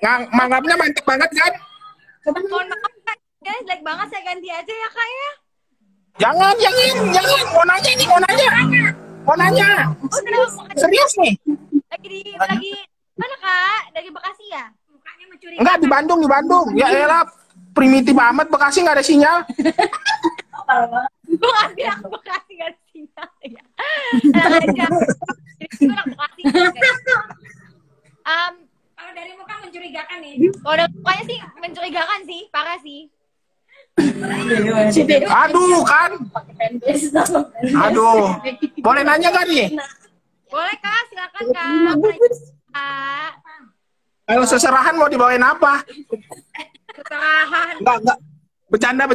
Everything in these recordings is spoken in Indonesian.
Manggapnya mantep banget kan? Mohon maaf Kak, jelek banget, saya ganti aja ya Kak ya. Jangan. Mau nanya nih, mau nanya. Oh, kenapa? Serius nih? Lagi mana Kak? Dari Bekasi ya? Mukanya mencurigakan. Enggak, di Bandung. Ya elah, primitif amat, Bekasi nggak ada sinyal. Gue nggak bilang Bekasi nggak ada sinyal ya. Enak aja. Jadi orang Bekasi. Kalau dari muka mencurigakan nih. Kalau dari mukanya sih mencurigakan sih, parah sih. Aduh kan. Aduh. Boleh nanya gak nih? Boleh Kak, silakan Kak. Ayo seserahan mau dibawain apa? Seserahan. Enggak. Bercanda.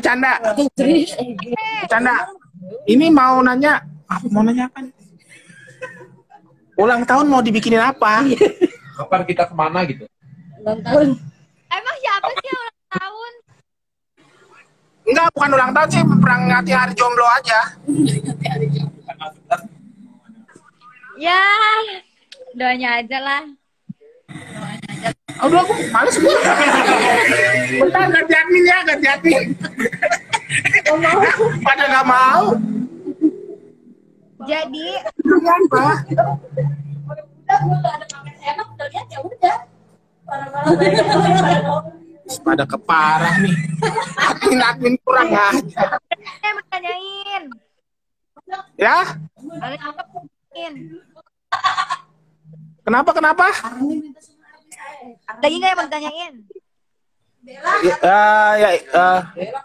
Ini mau nanya apa nih? Ulang tahun mau dibikinin apa? Kapan kita kemana gitu? Ulang tahun. Emang siapa sih yang ulang tahun? Enggak, bukan ulang tahun sih, memperingati hari jomblo aja. Ya, doanya aja lah. Aduh, aku males gue. Bentar, ganti admin ya. Pada nggak mau. Jadi, Kenapa? Udah ada paket enak, udah lihat ya udah. Pada keparah nih. Admin kurang aja. saya mau tanyain. Ya? Ada yang tanyain. Kenapa? Lagi nggak yang mau ditanyain?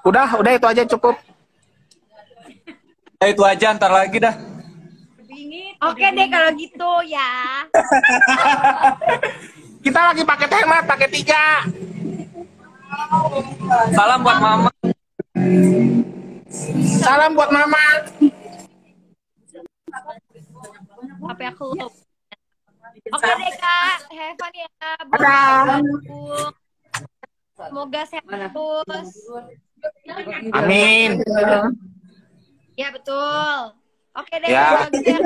Udah itu aja cukup. Ya, itu aja, ntar lagi dah. Oke deh kalau gitu ya. Kita lagi paket hemat, paket 3. Salam buat mama. Salam buat mama. Apa aku lupa? Oke deh Kak, have fun ya. Dadah. Semoga sehat terus. Amin. Ya betul. Oke deh Ya. kalau gitu ya.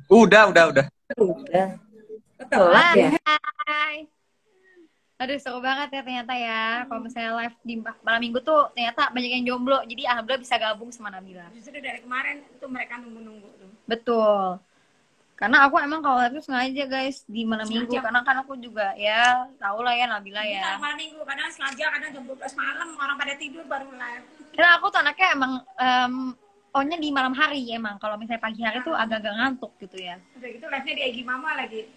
Udah. Telat ya. Bye. Aduh seru banget ya ternyata ya. Kalau misalnya live di malam minggu tuh ternyata banyak yang jomblo. Jadi alhamdulillah bisa gabung sama Nabila. Justru dari kemarin itu mereka nunggu-nunggu tuh. Betul. Karena aku emang kalau live tuh sengaja guys di malam minggu. Karena kan aku juga ya tau lah ya Nabila ya. Malam minggu kadang sengaja, kadang jam 12 malam orang pada tidur baru live. Karena aku tuh anaknya emang onnya di malam hari emang. Kalau misalnya pagi hari tuh agak-agak ngantuk gitu ya. Udah gitu live-nya di Egi Mama lagi.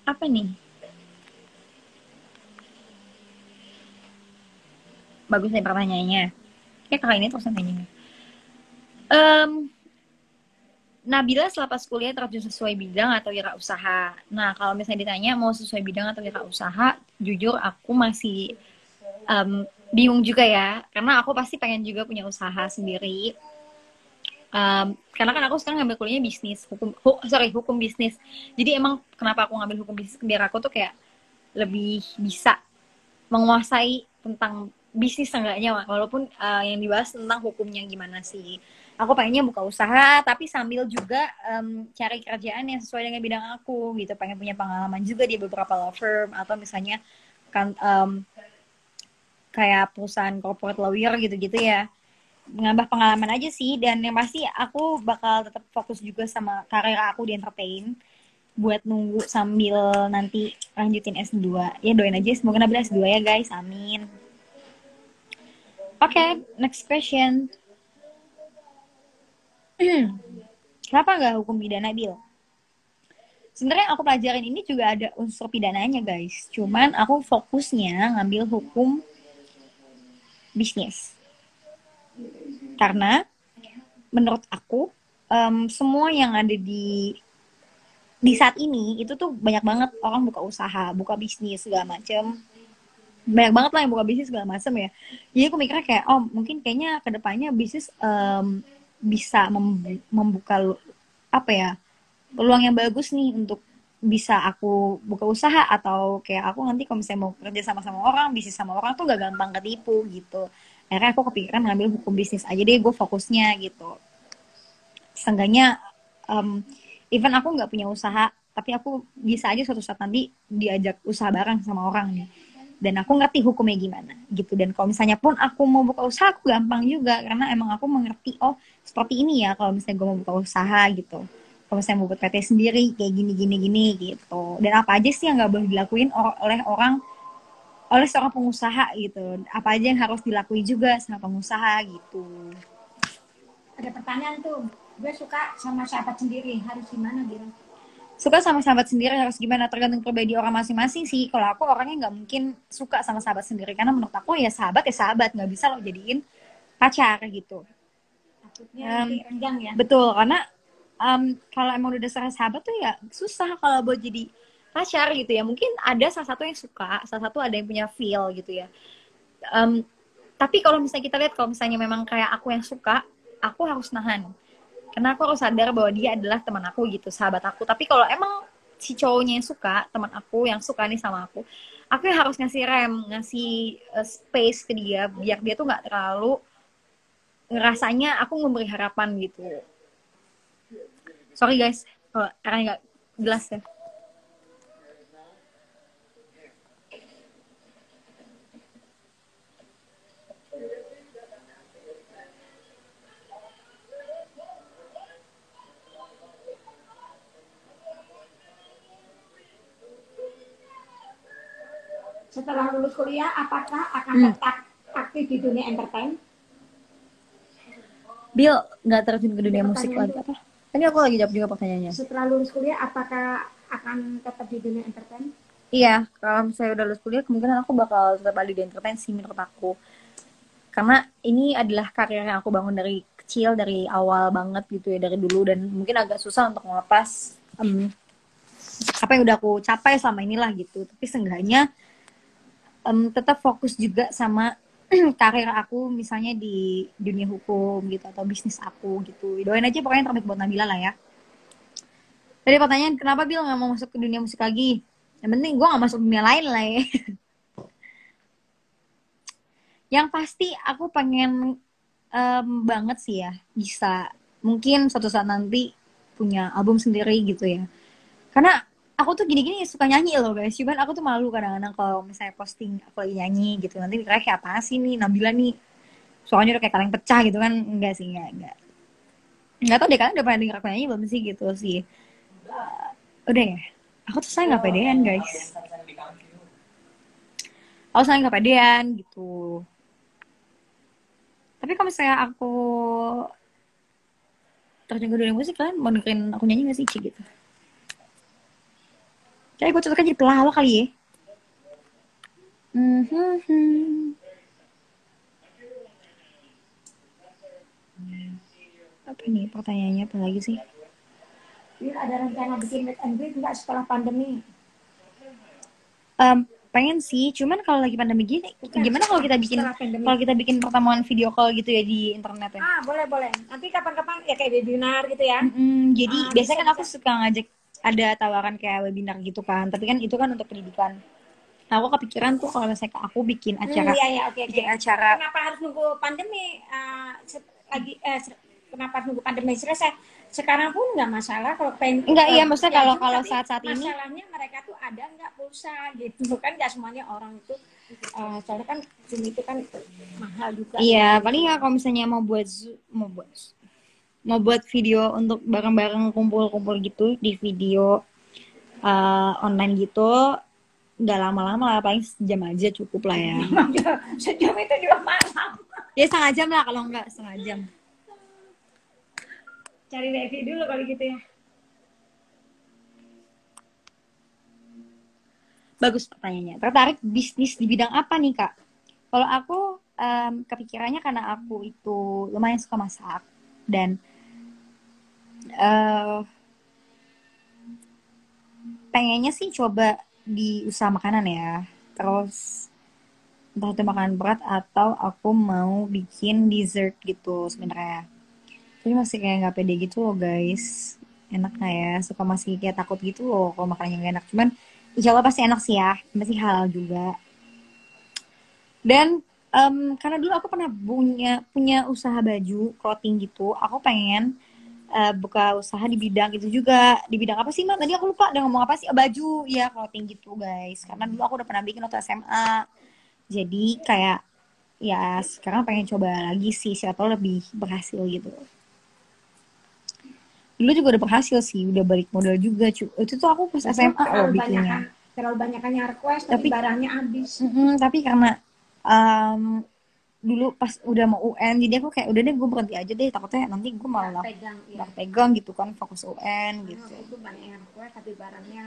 Apa nih? Bagus nih pertanyaannya. Kayak kali ini terus nanya. Nabila selepas kuliah terjun sesuai bidang atau wirausaha? Nah, kalau misalnya ditanya mau sesuai bidang atau wirausaha, jujur aku masih bingung juga ya. Karena aku pasti pengen juga punya usaha sendiri. Karena kan aku sekarang ngambil kuliahnya bisnis, hukum bisnis. Jadi emang kenapa aku ngambil hukum bisnis, biar aku tuh kayak lebih bisa menguasai tentang bisnis seenggaknya, walaupun yang dibahas tentang hukumnya gimana sih. Aku pengennya buka usaha, tapi sambil juga cari kerjaan yang sesuai dengan bidang aku gitu. Pengen punya pengalaman juga di beberapa law firm, atau misalnya kan kayak perusahaan corporate lawyer gitu-gitu ya. Menambah pengalaman aja sih, dan yang pasti aku bakal tetap fokus juga sama karir aku di entertain buat nunggu sambil nanti lanjutin S2. Ya doain aja semoga Nabila S2 ya guys, amin. Oke, next question. Kenapa nggak hukum pidana, Bil? Sebenarnya aku pelajarin ini juga ada unsur pidananya guys, cuman aku fokusnya ngambil hukum bisnis. Karena menurut aku semua yang ada di saat ini itu tuh banyak banget orang buka usaha, buka bisnis segala macem. Banyak banget lah yang buka bisnis segala macem ya. Jadi aku mikirnya kayak mungkin kayaknya kedepannya bisnis bisa membuka apa ya, peluang yang bagus nih untuk bisa aku buka usaha, atau kayak aku nanti kalau misalnya mau kerja sama orang, bisnis sama orang tuh gak gampang ketipu gitu. Akhirnya aku kepikiran ngambil hukum bisnis aja deh, gue fokusnya gitu. Seenggaknya even aku nggak punya usaha, tapi aku bisa aja suatu saat nanti diajak usaha bareng sama orang nih, dan aku ngerti hukumnya gimana gitu. Dan kalau misalnya pun aku mau buka usaha, aku gampang juga karena emang aku mengerti, oh seperti ini ya kalau misalnya gue mau buka usaha gitu. Kalau misalnya mau buat PT sendiri kayak gini gitu. Dan apa aja sih yang nggak boleh dilakuin oleh seorang pengusaha gitu, apa aja yang harus dilakuin juga sama pengusaha gitu. Ada pertanyaan tuh, gue suka sama sahabat sendiri, harus gimana gitu? Suka sama sahabat sendiri harus gimana, tergantung pribadi orang masing-masing sih. Kalau aku orangnya nggak mungkin suka sama sahabat sendiri, karena menurut aku ya sahabat, nggak bisa lo jadiin pacar gitu. Takutnya nanti renggang ya. Betul, karena kalau emang udah dasar sahabat tuh ya susah kalau buat jadi pacar gitu ya. Mungkin ada salah satu yang suka, salah satu ada yang punya feel gitu ya. Tapi kalau misalnya kita lihat, kalau misalnya memang kayak aku yang suka, aku harus nahan. Karena aku harus sadar bahwa dia adalah teman aku gitu, sahabat aku. Tapi kalau emang si cowoknya yang suka, teman aku yang suka nih sama aku yang harus ngasih rem, ngasih space ke dia, biar dia tuh nggak terlalu ngerasanya aku memberi harapan gitu. Sorry guys, kalau karena nggak jelas ya. Setelah lulus kuliah, apakah akan tetap aktif di dunia entertain? Bill nggak terjun ke dunia musik lagi apa? Tadi aku lagi jawab juga pertanyaannya. Setelah lulus kuliah, apakah akan tetap di dunia entertain? Iya, kalau saya udah lulus kuliah, kemungkinan aku bakal tetap ada di entertain sih menurut aku. Karena ini adalah karir yang aku bangun dari kecil, dari awal banget gitu ya, dari dulu. Dan mungkin agak susah untuk ngelepas apa yang udah aku capai selama inilah gitu. Tapi seenggaknya tetap fokus juga sama karir aku misalnya di dunia hukum gitu, atau bisnis aku gitu. Doain aja pokoknya yang terbaik buat Nabila lah ya. Tadi pertanyaan, kenapa Bil nggak mau masuk ke dunia musik lagi? Yang penting gue nggak masuk dunia lain lah ya. Yang pasti aku pengen banget sih ya bisa mungkin suatu saat nanti punya album sendiri gitu ya. Karena aku tuh gini-gini suka nyanyi loh guys. Cuman aku tuh malu kadang-kadang kalau misalnya posting aku lagi nyanyi gitu. Nanti dikira kayak apa sih nih Nabila nih. Soalnya udah kayak kaleng pecah gitu kan. Enggak sih, enggak. Enggak tau deh, kalian udah pernah denger aku nyanyi belum sih gitu sih. Udah ya. Aku tuh sayang gak pedean guys. Aku sayang gak pedean gitu. Tapi kalau misalnya aku terjun ke dunia musik, kalian mau dengerin aku nyanyi gak sih Ci gitu? Kayak gue cocoknya jadi pelawak kali ya. Apa nih pertanyaannya, apa lagi sih? Ada rencana bikin meet and greet nggak setelah pandemi? Pengen sih, cuman kalau lagi pandemi gini, gimana kalau kita bikin pertemuan video call gitu ya di internet ya? Boleh. Nanti kapan-kapan ya kayak webinar gitu ya. Jadi biasanya kan aku suka ngajak, ada tawaran kayak webinar gitu kan, tapi kan itu kan untuk pendidikan. Nah, aku kepikiran tuh kalau misalnya aku bikin acara, bikin acara. Kenapa harus nunggu pandemi kenapa harus nunggu pandemi selesai? Sekarang pun nggak masalah kalau pengen. Enggak, iya maksudnya kalau saat ini. Masalahnya mereka tuh ada nggak pulsa gitu kan, nggak semuanya orang itu. Soalnya kan Zoom itu kan mahal juga. Iya, paling ya kalau misalnya mau buat video untuk bareng-bareng kumpul-kumpul gitu di video online gitu, nggak lama-lama lah, paling sejam aja cukup lah ya. Sejam itu juga malam. Ya setengah jam lah, kalau nggak setengah jam. Cari Devi dulu kali gitu ya. Bagus pertanyaannya. Tertarik bisnis di bidang apa nih Kak? Kalau aku kepikirannya karena aku itu lumayan suka masak dan pengennya sih coba di usaha makanan ya. Terus entah itu makanan berat atau aku mau bikin dessert gitu sebenarnya. Tapi masih kayak nggak pede gitu loh guys. enak nggak ya, suka masih kayak takut gitu loh kalau makanannya nggak enak. Cuman insya Allah pasti enak sih ya, pasti halal juga. Dan karena dulu aku pernah punya usaha baju clothing gitu, aku pengen buka usaha di bidang itu juga. Di bidang apa sih, Mak? Tadi aku lupa udah ngomong apa sih. Oh, baju ya, clothing gitu guys, karena dulu aku udah pernah bikin waktu SMA. Jadi kayak ya sekarang pengen coba lagi sih, siapa tahu lebih berhasil gitu. Dulu juga udah berhasil sih, udah balik modal juga itu tuh aku pas SMA loh bikinnya. Terlalu banyakannya request tapi barangnya habis. Tapi karena dulu pas udah mau UN, jadi aku kayak udah deh gue berhenti aja deh, takutnya nanti gue malah pegang gitu kan, fokus UN gitu. Itu banyak yang request tapi barangnya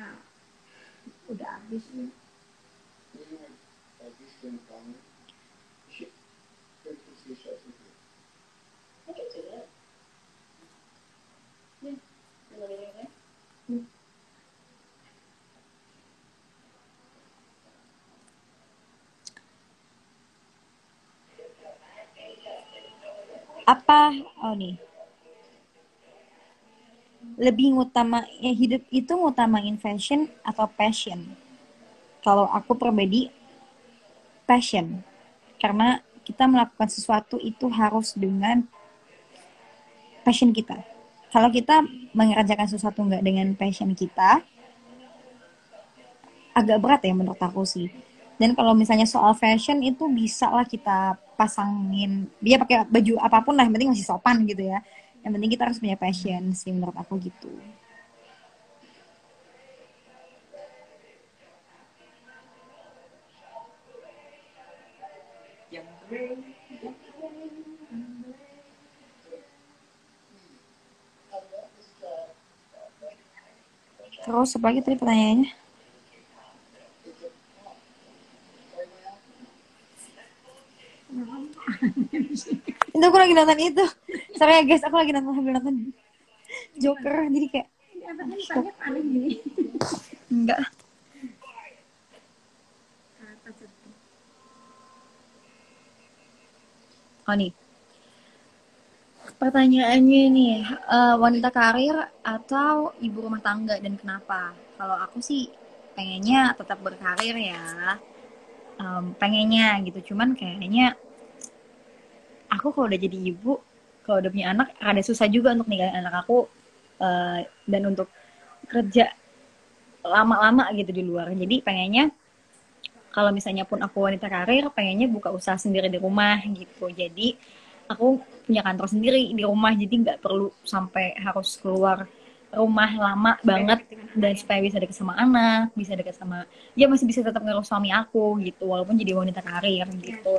udah habis nih. Apa nih, lebih hidup itu ngutamain fashion atau passion? Kalau aku pribadi passion, karena kita melakukan sesuatu itu harus dengan passion kita. Kalau kita mengerjakan sesuatu nggak dengan passion kita, agak berat ya menurut aku sih. Dan kalau misalnya soal fashion itu bisa lah kita pasangin, dia pakai baju apapun lah, yang penting masih sopan gitu ya. Yang penting kita harus punya passion sih menurut aku gitu. Terus apa lagi tadi pertanyaannya? Itu aku lagi nonton itu. Sorry ya guys, aku lagi nonton Joker, jadi kayak Aneh gini. enggak. Oh nih, pertanyaannya nih, wanita karir atau ibu rumah tangga dan kenapa? Kalau aku sih pengennya tetap berkarir ya, pengennya gitu. Cuman kayaknya aku kalau udah jadi ibu, kalau udah punya anak, rada susah juga untuk ninggalin anak aku dan untuk kerja lama-lama gitu di luar. Jadi pengennya kalau misalnya pun aku wanita karir, pengennya buka usaha sendiri di rumah gitu. Jadi aku punya kantor sendiri di rumah, jadi nggak perlu sampai harus keluar rumah lama banget, dan supaya bisa dekat sama anak, bisa dekat sama, ya masih bisa tetap ngurus suami aku gitu, walaupun jadi wanita karir gitu.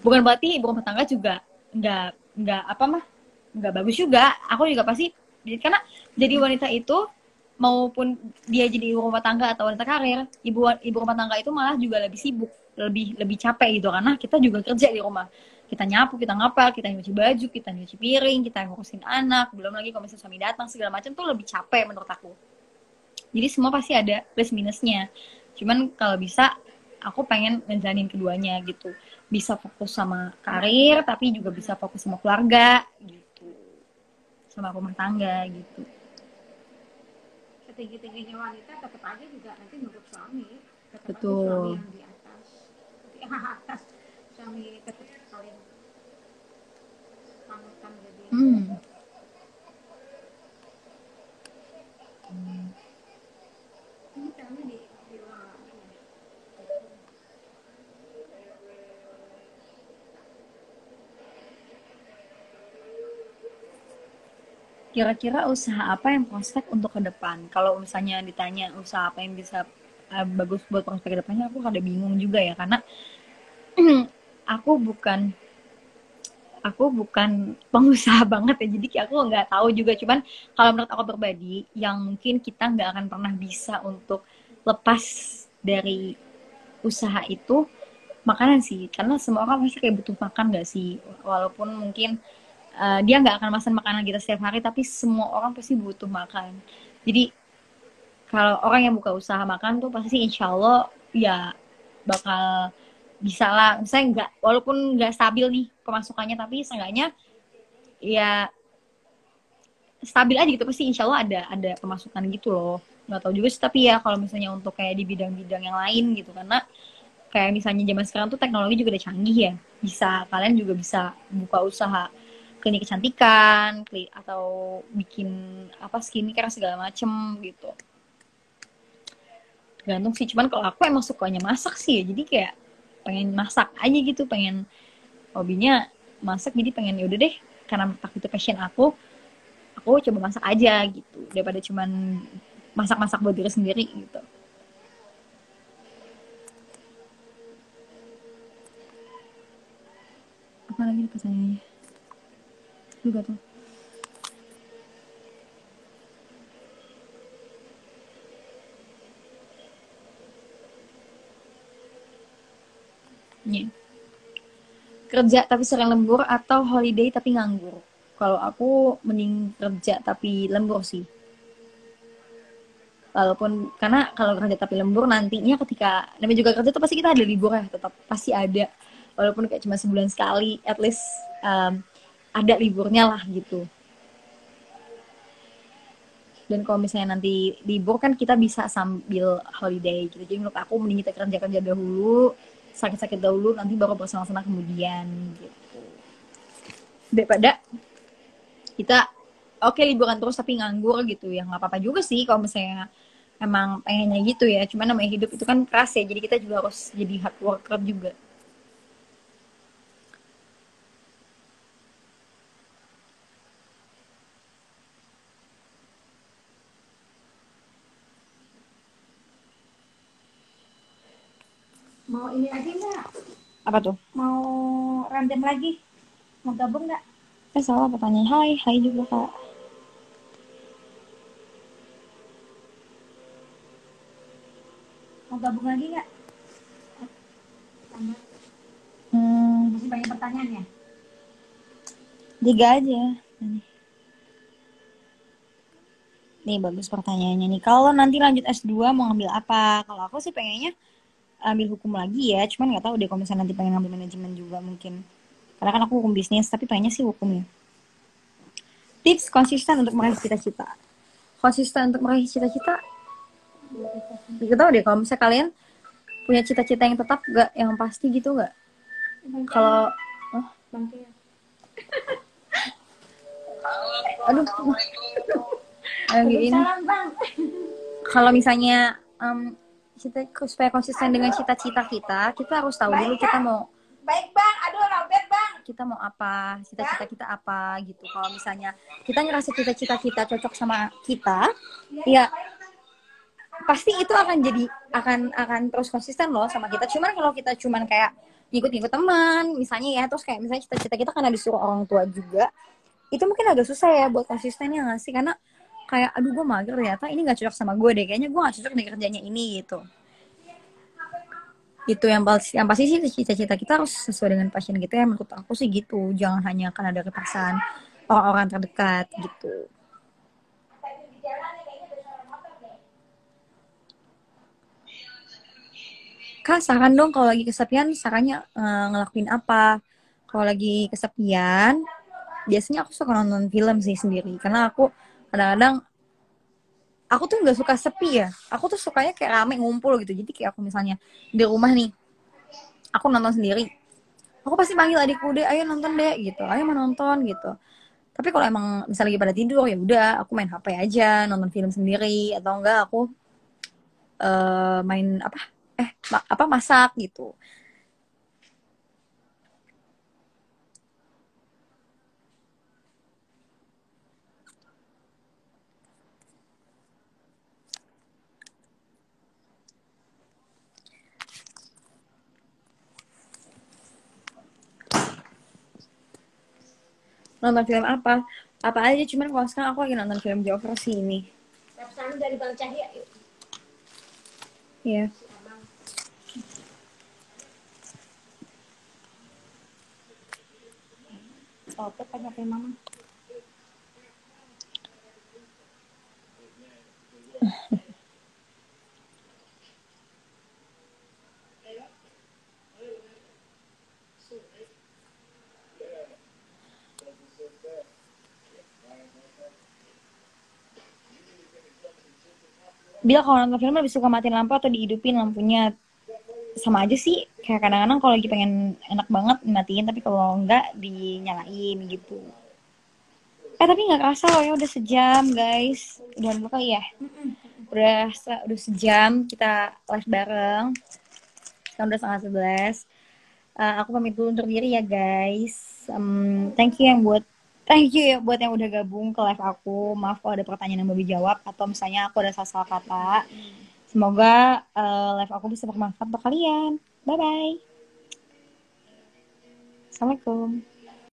Bukan berarti ibu rumah tangga juga nggak bagus juga. Aku juga pasti, karena jadi wanita itu, maupun dia jadi ibu rumah tangga atau wanita karir, ibu rumah tangga itu malah juga lebih sibuk, lebih capek gitu, karena kita juga kerja di rumah, kita nyapu, kita ngapel, kita nyuci baju, kita nyuci piring, kita ngurusin anak, belum lagi kalau misalnya suami datang segala macam, tuh lebih capek menurut aku. Jadi semua pasti ada plus minusnya. Cuman kalau bisa aku pengen ngejalanin keduanya gitu, bisa fokus sama karir tapi juga bisa fokus sama keluarga gitu, sama rumah tangga gitu. Tinggi-tingginya wanita tetap aja juga nanti nurut suami. Tetap Betul. Aja suami yang di atas. Tapi atas suami tetap paling panutan jadi. Ini kami di ruang. Kira-kira usaha apa yang prospek untuk ke depan? Kalau misalnya ditanya usaha apa yang bisa bagus buat prospek ke depannya, aku rada bingung juga ya, karena aku bukan pengusaha banget ya, jadi aku nggak tahu juga. Cuman kalau menurut aku pribadi, yang mungkin kita nggak akan pernah bisa untuk lepas dari usaha itu makanan sih, karena semua orang pasti kayak butuh makan nggak sih, walaupun mungkin dia nggak akan makan makanan kita setiap hari, tapi semua orang pasti butuh makan. Jadi kalau orang yang buka usaha makan tuh pasti insya Allah ya bakal bisa lah. Misalnya walaupun nggak stabil nih pemasukannya, tapi seenggaknya ya stabil aja gitu, pasti insya Allah ada pemasukan gitu loh. Nggak tahu juga sih, tapi ya kalau misalnya untuk kayak di bidang-bidang yang lain gitu, karena kayak misalnya zaman sekarang tuh teknologi juga udah canggih ya, bisa kalian juga bisa buka usaha klinik kecantikan, atau bikin apa skincare segala macem gitu. Gantung sih, cuman kalau aku emang sukanya masak sih ya, jadi kayak pengen masak aja gitu, pengen hobinya masak, jadi pengen yaudah deh, karena waktu itu passion aku coba masak aja gitu, daripada cuman masak-masak buat diri sendiri gitu. Apa lagi pertanyaannya? Juga tuh. Nih. Kerja tapi sering lembur atau holiday tapi nganggur? Kalau aku mending kerja tapi lembur sih. Walaupun karena kalau kerja tapi lembur nantinya ketika namanya juga kerja tuh pasti kita ada libur ya, tetap pasti ada. Walaupun kayak cuma sebulan sekali, at least ada liburnya lah gitu. Dan kalau misalnya nanti libur kan kita bisa sambil holiday gitu. Jadi menurut aku mending kita kerja dahulu, sakit-sakit dahulu, nanti baru bersenang-senang kemudian gitu. Daripada kita oke liburan terus tapi nganggur gitu ya, nggak apa-apa juga sih kalau misalnya emang pengennya gitu ya. Cuman namanya hidup itu kan keras ya, jadi kita juga harus jadi hard worker juga. Mau ini lagi nggak? Apa tuh? Mau random lagi? Mau gabung nggak? Salah pertanyaan. Hai juga kak. Mau gabung lagi nggak? Masih banyak pertanyaan ya? 3 aja. Nih bagus pertanyaannya nih. Kalau nanti lanjut S2 mau ngambil apa? Kalau aku sih pengennya ambil hukum lagi ya. Cuman nggak tahu deh kalau misalnya nanti pengen ngambil manajemen juga mungkin. Karena kan aku hukum bisnis, tapi pengennya sih hukum ya. Tips konsisten untuk meraih cita-cita. Konsisten untuk meraih cita-cita. Gak tahu deh kalau misalnya kalian punya cita-cita yang tetap gak, yang pasti gitu gak? Kalau aduh ini kalau misalnya supaya konsisten dengan cita-cita kita harus tahu dulu kita mau kita mau apa, cita-cita kita apa gitu. Kalau misalnya kita ngerasa cita-cita kita cocok sama kita, ya pasti itu akan jadi akan terus konsisten loh sama kita. Cuman kalau kita cuman kayak ngikut-ngikut teman misalnya ya, terus kayak misalnya cita-cita kita karena disuruh orang tua juga, itu mungkin agak susah ya buat konsistennya nggak sih, karena kayak aduh gue mager ternyata ini nggak cocok sama gue deh, kayaknya gue nggak cocok nih kerjanya ini gitu. Itu yang pasti sih cita-cita kita harus sesuai dengan passion kita ya, menurut aku sih gitu. Jangan hanya karena ada kepaksaan orang-orang terdekat gitu. Kak, saran dong kalau lagi kesepian, sarannya ngelakuin apa? Kalau lagi kesepian, biasanya aku suka nonton film sih sendiri. Karena aku kadang-kadang, aku tuh nggak suka sepi ya. Aku tuh sukanya kayak rame ngumpul gitu. Jadi kayak aku misalnya di rumah nih, aku nonton sendiri. Aku pasti panggil adikku deh, ayo nonton deh gitu. Ayo mau nonton gitu. Tapi kalau emang misalnya lagi pada tidur, ya udah aku main HP aja, nonton film sendiri. Atau enggak aku main masak gitu. Nonton film apa aja, cuman kalau sekarang aku lagi nonton film Joker sih ini. Pesan dari Bang Cahya yuk. Iya. Oh, tanya ke mama. Bila kalau nonton film lebih suka matiin lampu atau dihidupin lampunya? Sama aja sih, kayak kadang-kadang kalau lagi pengen enak banget matiin, tapi kalau enggak dinyalain gitu. Tapi nggak kerasa loh ya udah sejam guys. Udah berapa ya? Udah sejam kita live bareng. Sekarang udah 10:30. Aku pamit dulu untuk diri ya guys. Thank you ya buat yang udah gabung ke live aku. Maaf kalau ada pertanyaan yang belum dijawab atau misalnya aku ada salah kata. Semoga live aku bisa bermanfaat untuk kalian. Bye bye. Assalamualaikum.